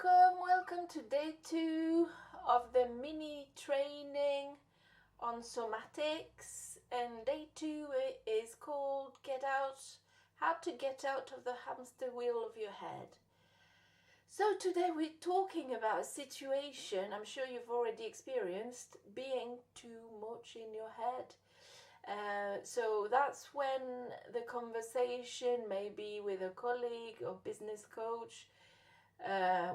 Welcome to day 2 of the mini training on somatics, and day 2 is called how to get out of the hamster wheel of your head. So today we're talking about a situation I'm sure you've already experienced, being too much in your head. So that's when the conversation, maybe with a colleague or business coach,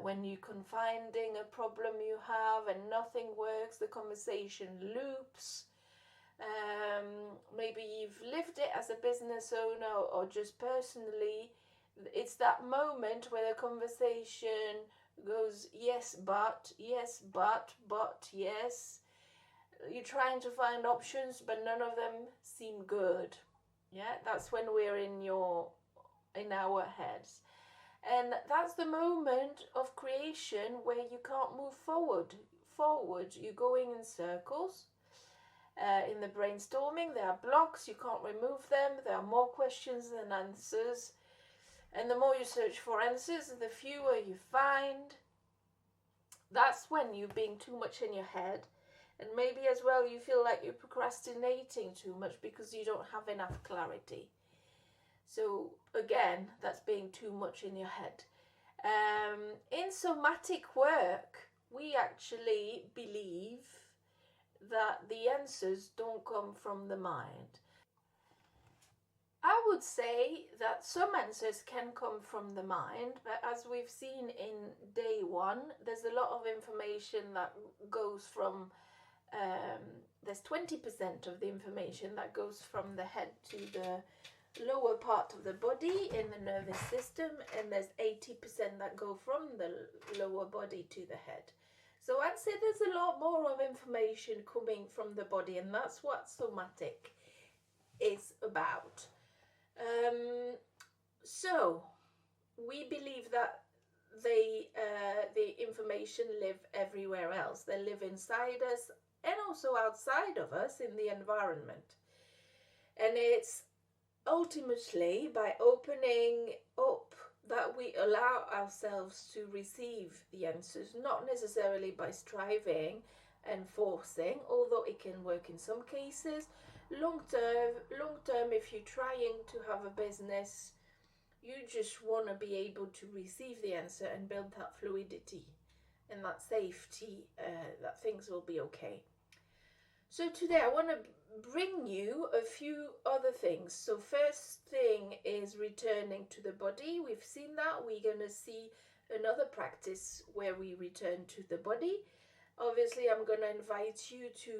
when you're confiding a problem you have and nothing works, the conversation loops. Maybe you've lived it as a business owner or just personally. It's that moment where the conversation goes yes but, yes but, yes. You're trying to find options but none of them seem good. Yeah, that's when we're in our heads. And that's the moment of creation where you can't move forward. You're going in circles. In the brainstorming, there are blocks, you can't remove them. There are more questions than answers. And the more you search for answers, the fewer you find. That's when you're being too much in your head. And maybe as well you feel like you're procrastinating too much because you don't have enough clarity. So again, that's being too much in your head. In somatic work, we actually believe that the answers don't come from the mind. I would say that some answers can come from the mind, but as we've seen in day 1, there's a lot of information that goes from, there's 20% of the information that goes from the head to the lower part of the body in the nervous system, and there's 80% that go from the lower body to the head. So I'd say there's a lot more of information coming from the body, and that's what somatic is about. So we believe that the information live everywhere else. They live inside us and also outside of us in the environment. And it's ultimately by opening up that we allow ourselves to receive the answers, not necessarily by striving and forcing, although it can work in some cases. Long term, if you're trying to have a business, you just want to be able to receive the answer and build that fluidity and that safety, that things will be okay. So today I want to bring you a few other things. So first thing is returning to the body. We've seen that. We're going to see another practice where we return to the body. Obviously, I'm going to invite you to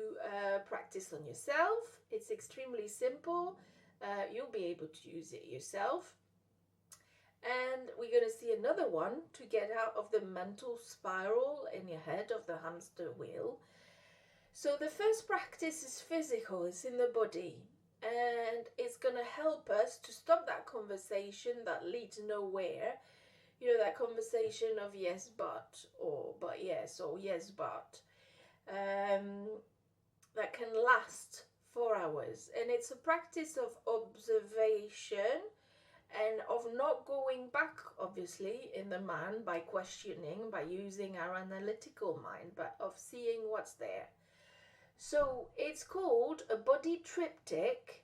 practice on yourself. It's extremely simple. You'll be able to use it yourself. And we're going to see another one to get out of the mental spiral in your head of the hamster wheel. So the first practice is physical, it's in the body, and it's going to help us to stop that conversation that leads nowhere. You know, that conversation of yes but, or but yes, or yes but, that can last for hours. And it's a practice of observation and of not going back, obviously, in the mind by questioning, by using our analytical mind, but of seeing what's there. So it's called a body triptych,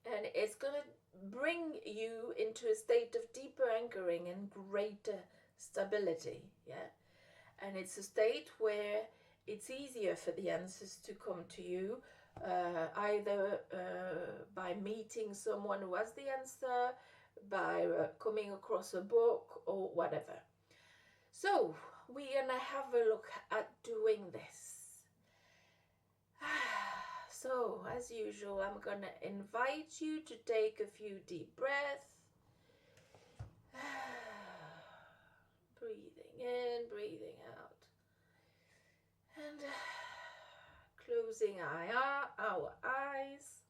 and it's going to bring you into a state of deeper anchoring and greater stability. Yeah, and it's a state where it's easier for the answers to come to you, either by meeting someone who has the answer, by coming across a book or whatever. So we're going to have a look at doing this. So, as usual, I'm going to invite you to take a few deep breaths. Breathing in, breathing out. And closing our eyes.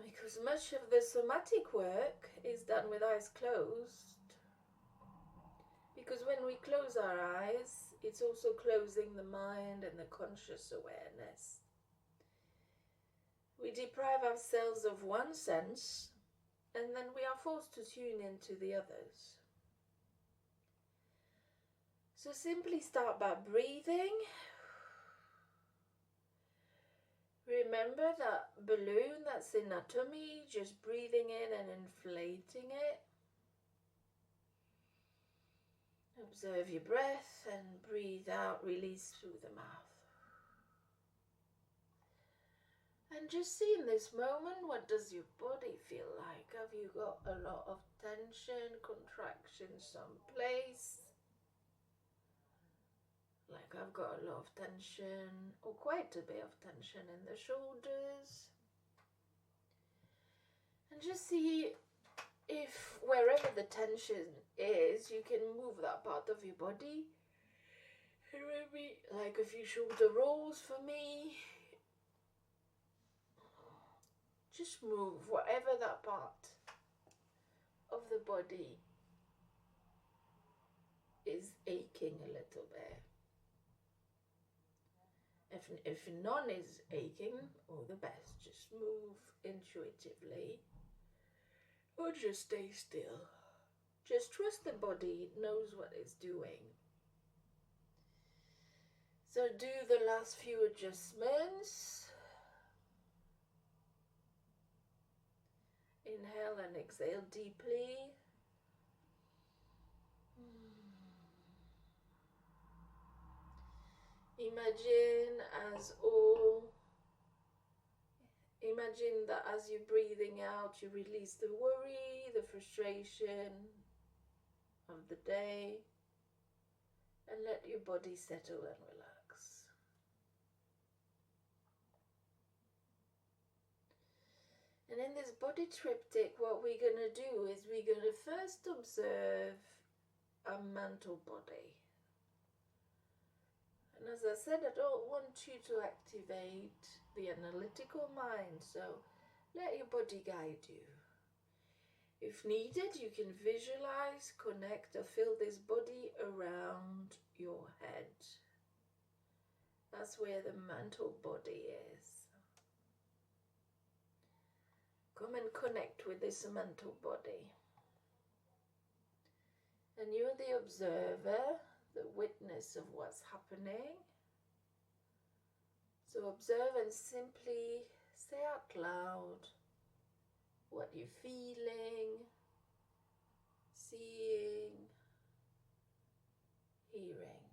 Because much of the somatic work is done with eyes closed. Because when we close our eyes, it's also closing the mind and the conscious awareness. We deprive ourselves of one sense, and then we are are forced to tune into the others. So simply start by breathing. Remember that balloon that's in our tummy, just breathing in and inflating it. Observe your breath and breathe out, release through the mouth. And just see in this moment, what does your body feel like? Have you got a lot of tension, contraction someplace? Like I've got a lot of tension, or quite a bit of tension in the shoulders. And just see if wherever the tension is, you can move that part of your body. And maybe like a few shoulder rolls for me. Just move whatever that part of the body is aching a little bit. If none is aching, all the best. Just move intuitively. Or just stay still. Just trust the body, it knows what it's doing. So do the last few adjustments. Inhale and exhale deeply. Imagine that as you're breathing out, you release the worry, the frustration of the day, and let your body settle and relax. And in this body triptych, what we're going to do is we're going to first observe a mental body. And as I said, I don't want you to activate the analytical mind, so let your body guide you. If needed, you can visualize, connect, or feel this body around your head. That's where the mental body is. Come and connect with this mental body. And you're the observer, the witness of what's happening. So observe and simply say out loud what you're feeling, seeing, hearing.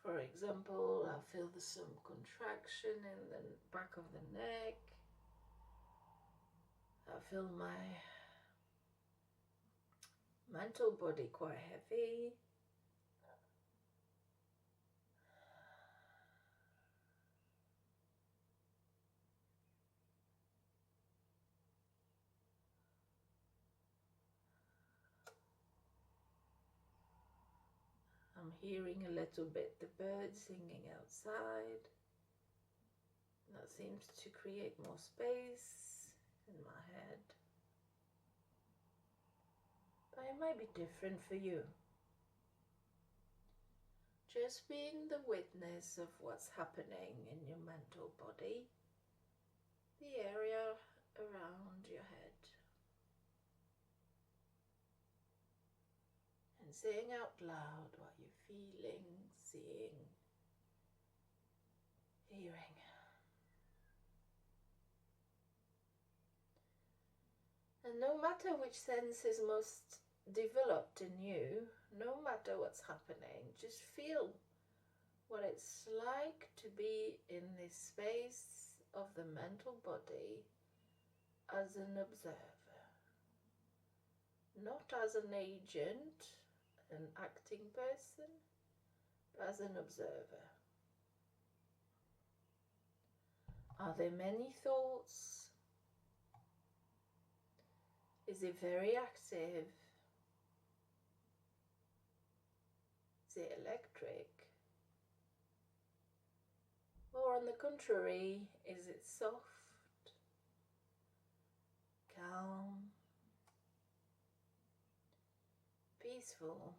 For example, I feel some contraction in the back of the neck. I feel my mental body quite heavy. I'm hearing a little bit the birds singing outside. That seems to create more space in my head. But it might be different for you. Just being the witness of what's happening in your mental body, the area around your head. And saying out loud what you're feeling, seeing, hearing. And no matter which sense is most developed in you, no matter what's happening, just feel what it's like to be in this space of the mental body as an observer, not as an agent, an acting person, but as an observer. Are there many thoughts? Is it very active? Is it electric? Or on the contrary, is it soft, calm, peaceful?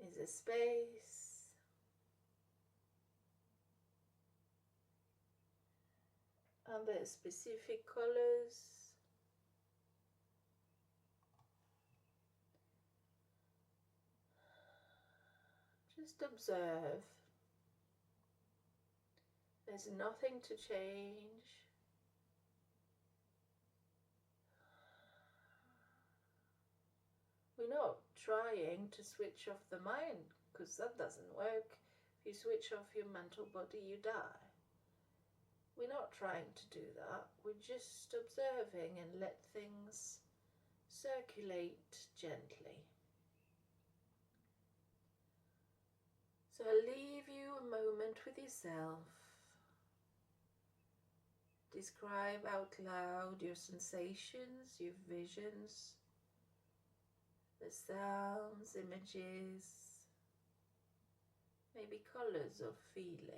Is there space? Are there specific colors? Just observe. There's nothing to change. We're not trying to switch off the mind, because that doesn't work. If you switch off your mental body, you die. We're not trying to do that. We're just observing and let things circulate gently. So I'll leave you a moment with yourself. Describe out loud your sensations, your visions, the sounds, images, maybe colors of feelings.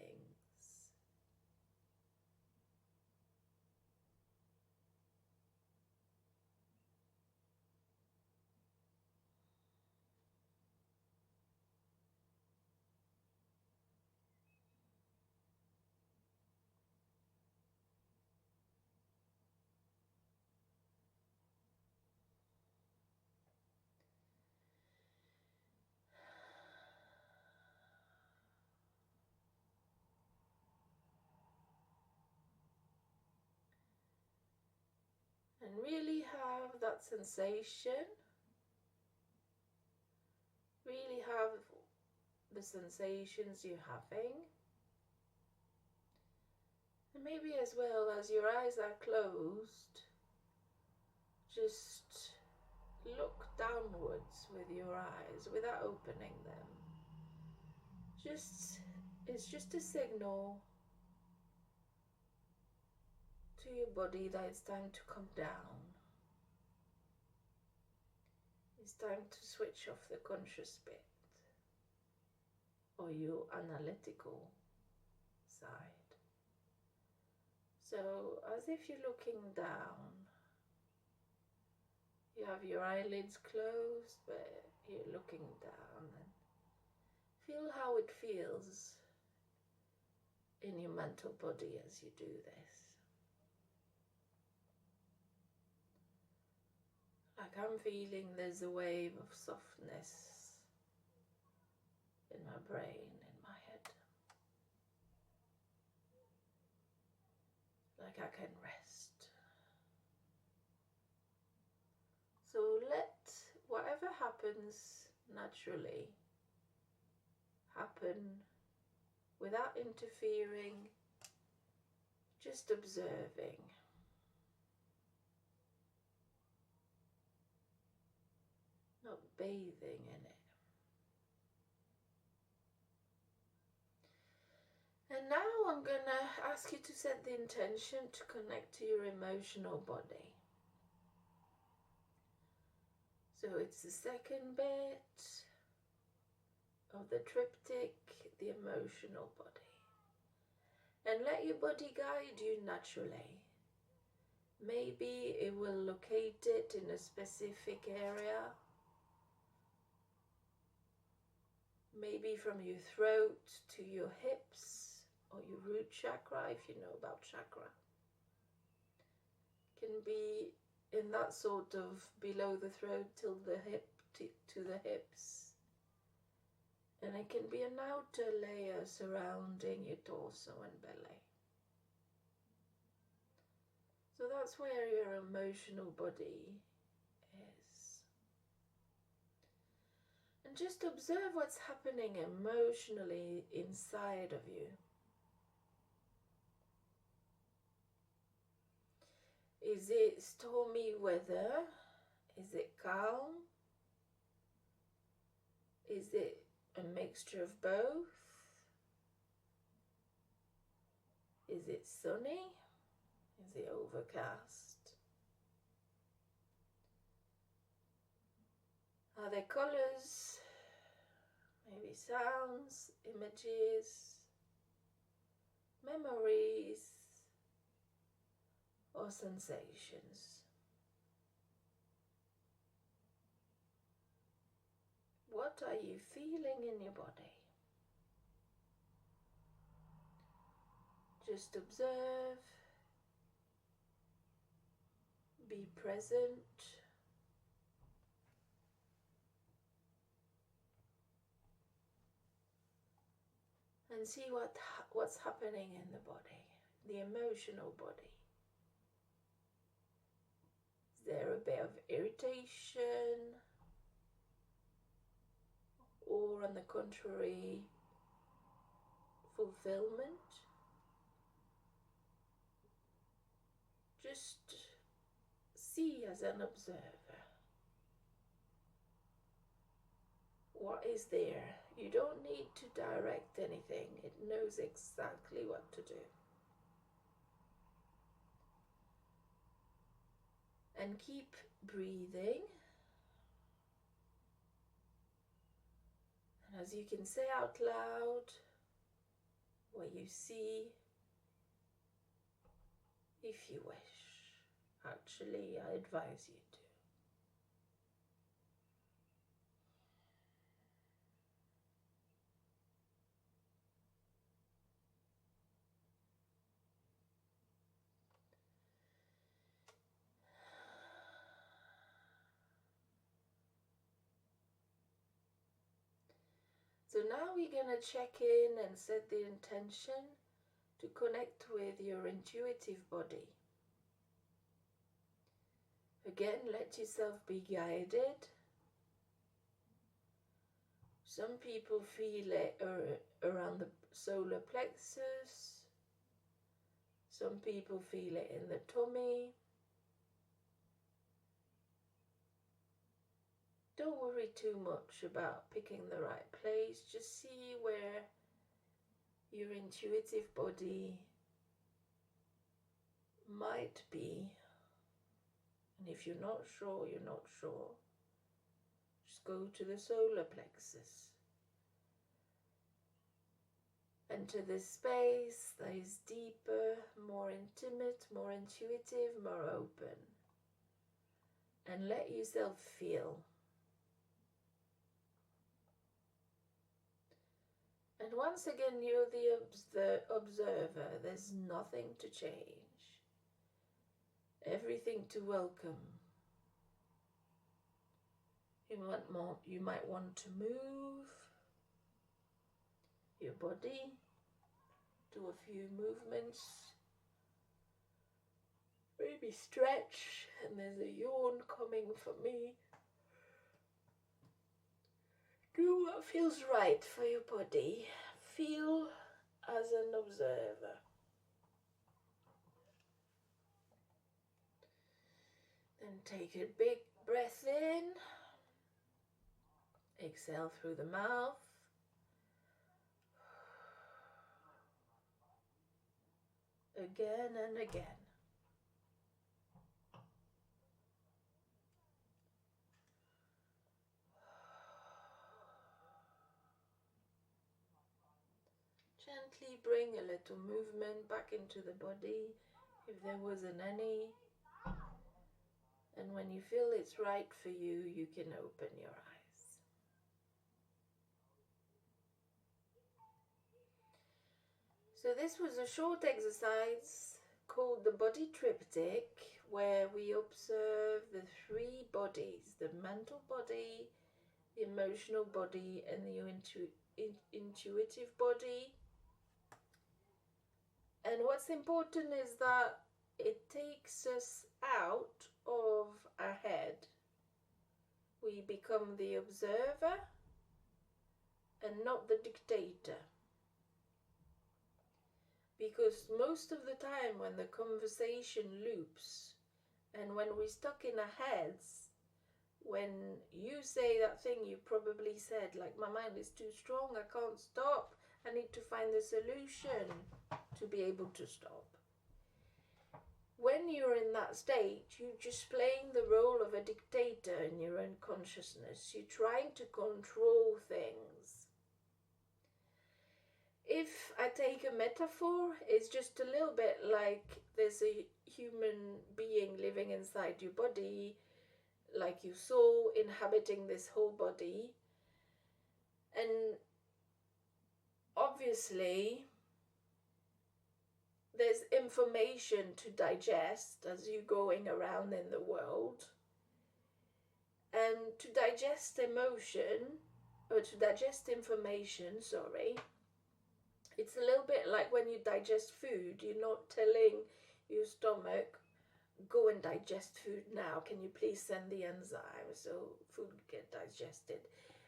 And really have that sensation. Really have the sensations you're having. And maybe as well, as your eyes are closed, just look downwards with your eyes without opening them. It's just a signal to your body that it's time to come down. It's time to switch off the conscious bit, or your analytical side. So as if you're looking down, you have your eyelids closed, but you're looking down, and feel how it feels in your mental body as you do this. Like I'm feeling there's a wave of softness in my brain, in my head. Like I can rest. So let whatever happens naturally happen without interfering, just observing. Not bathing in it. And now I'm going to ask you to set the intention to connect to your emotional body. So it's the second bit of the triptych, the emotional body. And let your body guide you naturally. Maybe it will locate it in a specific area. Maybe from your throat to your hips or your root chakra, if you know about chakra. Can be in that sort of below the throat till the hip to the hips. And it can be an outer layer surrounding your torso and belly. So that's where your emotional body is. And just observe what's happening emotionally inside of you. Is it stormy weather? Is it calm? Is it a mixture of both? Is it sunny? Is it overcast? Are there colors? Maybe sounds, images, memories, or sensations? what are you feeling in your body? Just observe, be present, and see what's happening in the body, the emotional body. Is there a bit of irritation, or on the contrary, fulfillment? Just see as an observer. What is there? You don't need to direct anything. It knows exactly what to do. And keep breathing. And as you can say out loud what you see, if you wish. Actually, I advise you to. So now we're going to check in and set the intention to connect with your intuitive body. Again, let yourself be guided. Some people feel it around the solar plexus. Some people feel it in the tummy. Don't worry too much about picking the right place. Just see where your intuitive body might be. And if you're not sure, you're not sure. Just go to the solar plexus. Enter this space that is deeper, more intimate, more intuitive, more open. And let yourself feel. And once again, you're the observer. There's nothing to change. Everything to welcome. You might want to move your body, do a few movements, maybe stretch, and there's a yawn coming for me. Do what feels right for your body. Feel as an observer. Then take a big breath in. Exhale through the mouth. Again and again. Gently bring a little movement back into the body if there wasn't any. And when you feel it's right for you, you can open your eyes. So this was a short exercise called the body triptych, where we observe the three bodies, the mental body, the emotional body, and the intuitive body. And what's important is that it takes us out of our head. We become the observer and not the dictator. Because most of the time when the conversation loops and when we're stuck in our heads, when you say that thing you probably said, like, my mind is too strong, I can't stop, I need to find a solution to be able to stop. When you're in that state, you're just playing the role of a dictator in your own consciousness. You're trying to control things. If I take a metaphor, it's just a little bit like there's a human being living inside your body, like your soul inhabiting this whole body. And obviously, there's information to digest as you're going around in the world. And to digest emotion, or to digest information, sorry, it's a little bit like when you digest food. You're not telling your stomach, go and digest food now. Can you please send the enzyme so food get digested?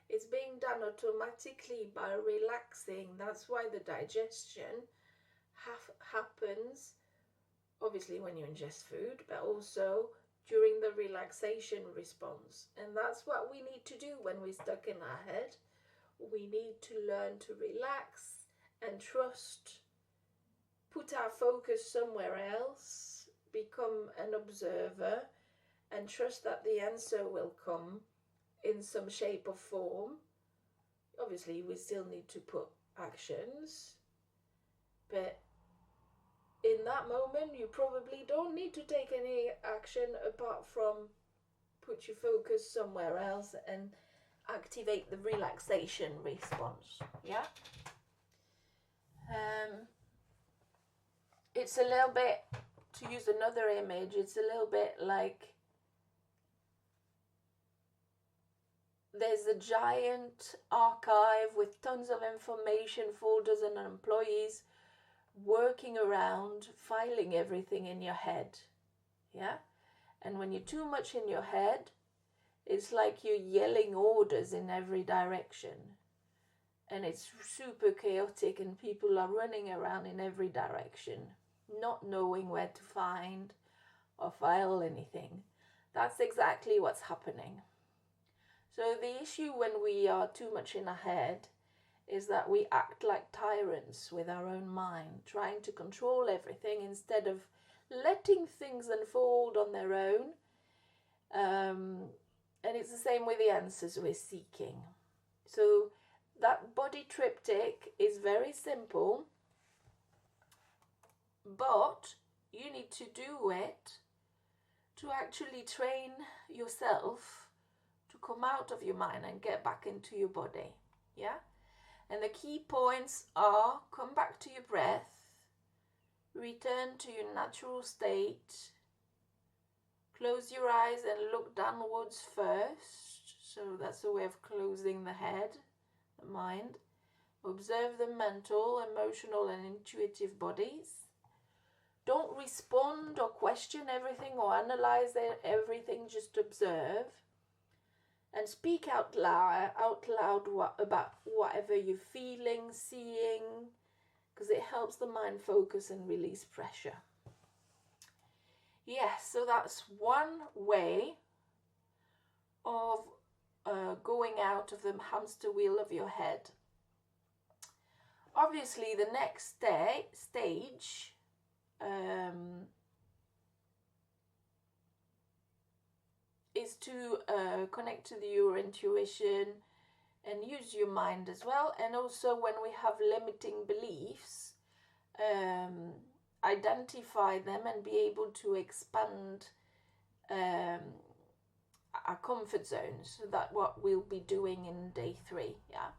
It's being done automatically by relaxing. That's why the digestion happens, obviously, when you ingest food, but also during the relaxation response. And that's what we need to do when we're stuck in our head. We need to learn to relax and trust, put our focus somewhere else, become an observer, and trust that the answer will come in some shape or form. Obviously, we still need to put actions, but in that moment, you probably don't need to take any action apart from put your focus somewhere else and activate the relaxation response. Yeah. It's a little bit, to use another image, it's a little bit like there's a giant archive with tons of information, folders and employees working around, filing everything in your head. Yeah? And when you're too much in your head, it's like you're yelling orders in every direction. And it's super chaotic and people are running around in every direction, not knowing where to find or file anything. That's exactly what's happening. So the issue when we are too much in our head is that we act like tyrants with our own mind, trying to control everything instead of letting things unfold on their own. And it's the same with the answers we're seeking. So that body triptych is very simple, but you need to do it to actually train yourself to come out of your mind and get back into your body. Yeah? And the key points are: come back to your breath, return to your natural state, close your eyes and look downwards first. So that's a way of closing the head, the mind. Observe the mental, emotional and intuitive bodies. Don't respond or question everything or analyze everything, just observe. And speak out loud about whatever you're feeling, seeing, because it helps the mind focus and release pressure. Yes, so that's one way of going out of the hamster wheel of your head. Obviously, the next stage is to connect to your intuition and use your mind as well. And also when we have limiting beliefs, identify them and be able to expand our comfort zones. So that's what we'll be doing in day 3. Yeah.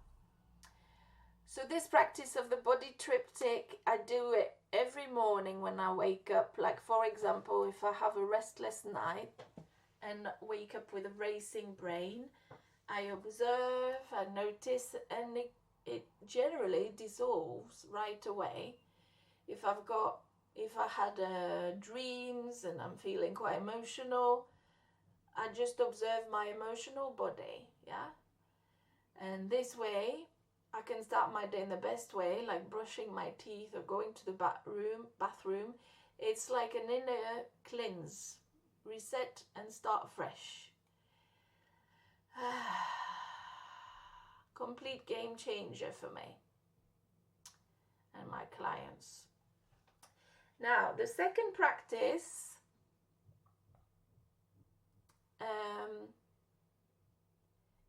So this practice of the body triptych, I do it every morning when I wake up. Like, for example, if I have a restless night and wake up with a racing brain, I observe, I notice, and it generally dissolves right away. If I had dreams and I'm feeling quite emotional, I just observe my emotional body, yeah? And this way, I can start my day in the best way, like brushing my teeth or going to the bathroom. It's like an inner cleanse, reset and start fresh. Complete game changer for me and my clients. Now, the second practice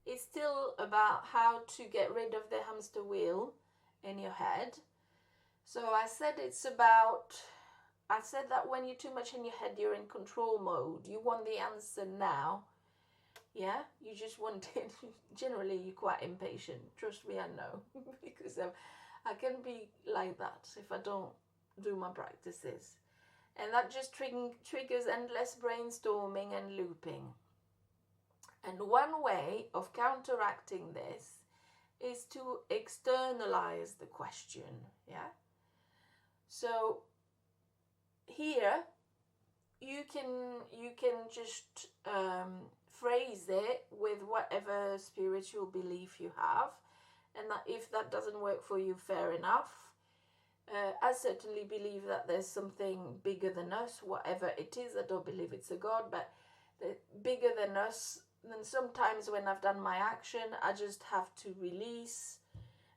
is still about how to get rid of the hamster wheel in your head. So I said that when you're too much in your head, you're in control mode. You want the answer now. Yeah, you just want it. Generally, you're quite impatient. Trust me, I know. Because I can be like that if I don't do my practices. And that just triggers endless brainstorming and looping. And one way of counteracting this is to externalize the question. Yeah. So here you can just phrase it with whatever spiritual belief you have, and that if that doesn't work for you, fair enough. I certainly believe that there's something bigger than us, whatever it is. I don't believe it's a God, but bigger than us. And sometimes when I've done my action, I just have to release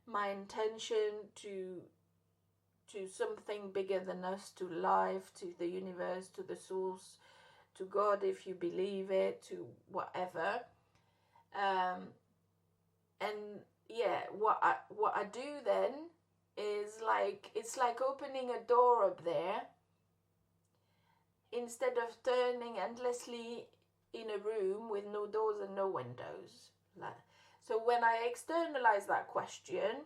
my intention to something bigger than us, to life, to the universe, to the source, to God if you believe it, to whatever. And yeah, what I do then is it's like opening a door up there instead of turning endlessly in a room with no doors and no windows. So when I externalize that question,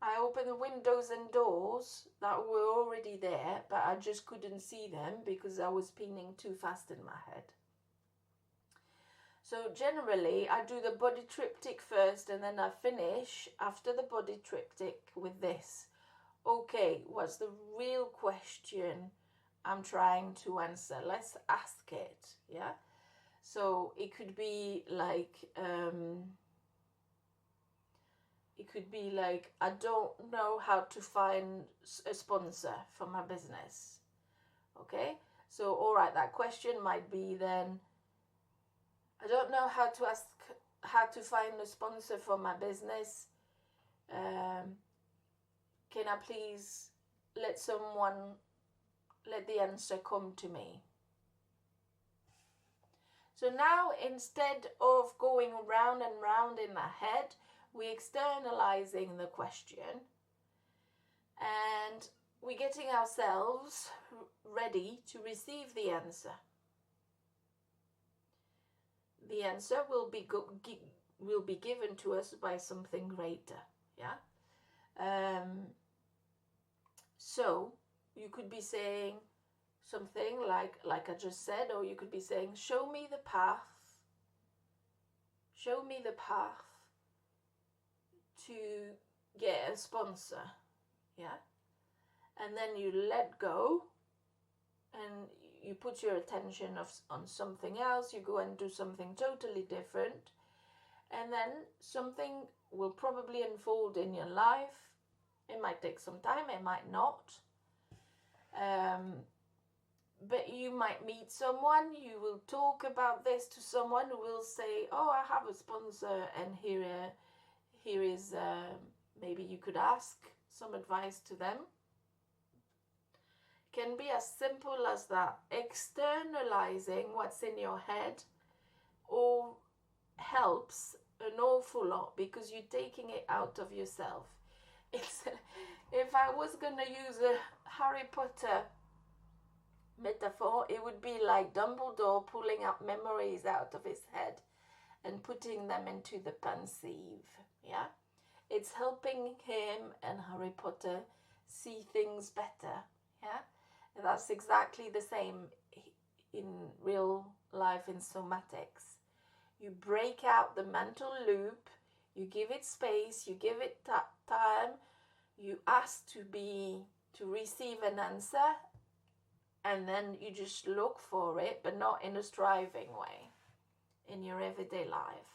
I open the windows and doors that were already there, but I just couldn't see them because I was spinning too fast in my head. So generally, I do the body triptych first, and then I finish after the body triptych with this. Okay, what's the real question I'm trying to answer? Let's ask it, yeah? So it could be like, I don't know how to find a sponsor for my business. Okay, so all right, that question might be then, I don't know how to find a sponsor for my business. Can I please let the answer come to me? So now, instead of going round and round in my head, we're externalizing the question, and we're getting ourselves ready to receive the answer. The answer will be given to us by something greater. Yeah. So you could be saying something like I just said, or you could be saying, show me the path. Show me the path to get a sponsor. Yeah. And then you let go and you put your attention on something else. You go and do something totally different. And then something will probably unfold in your life. It might take some time, it might not. But you might meet someone, you will talk about this to someone who will say, oh, I have a sponsor, and here is, maybe you could ask some advice to them. Can be as simple as that. Externalizing what's in your head or helps an awful lot because you're taking it out of yourself. If I was going to use a Harry Potter metaphor, it would be like Dumbledore pulling up memories out of his head and putting them into the pensieve. Yeah, it's helping him and Harry Potter see things better. Yeah, and that's exactly the same in real life in somatics. You break out the mental loop, you give it space, you give it time, you ask to receive an answer, and then you just look for it, but not in a striving way, in your everyday life.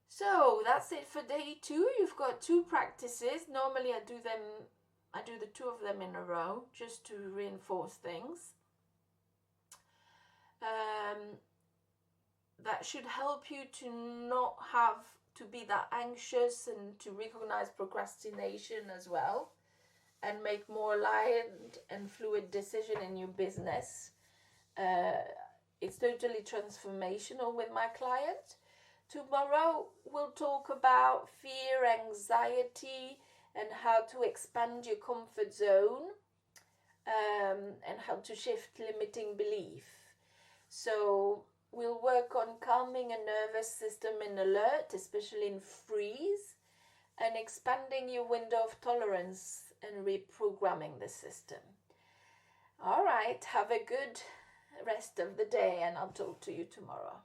So that's it for day 2. You've got 2 practices. Normally I do the 2 of them in a row just to reinforce things. That should help you to not have to be that anxious and to recognize procrastination as well, and make more aligned and fluid decision in your business. It's totally transformational with my client. Tomorrow we'll talk about fear, anxiety, and how to expand your comfort zone, and how to shift limiting belief. So We'll work on calming a nervous system in alert, especially in freeze, and expanding your window of tolerance and reprogramming the system. All right, have a good rest of the day, and I'll talk to you tomorrow.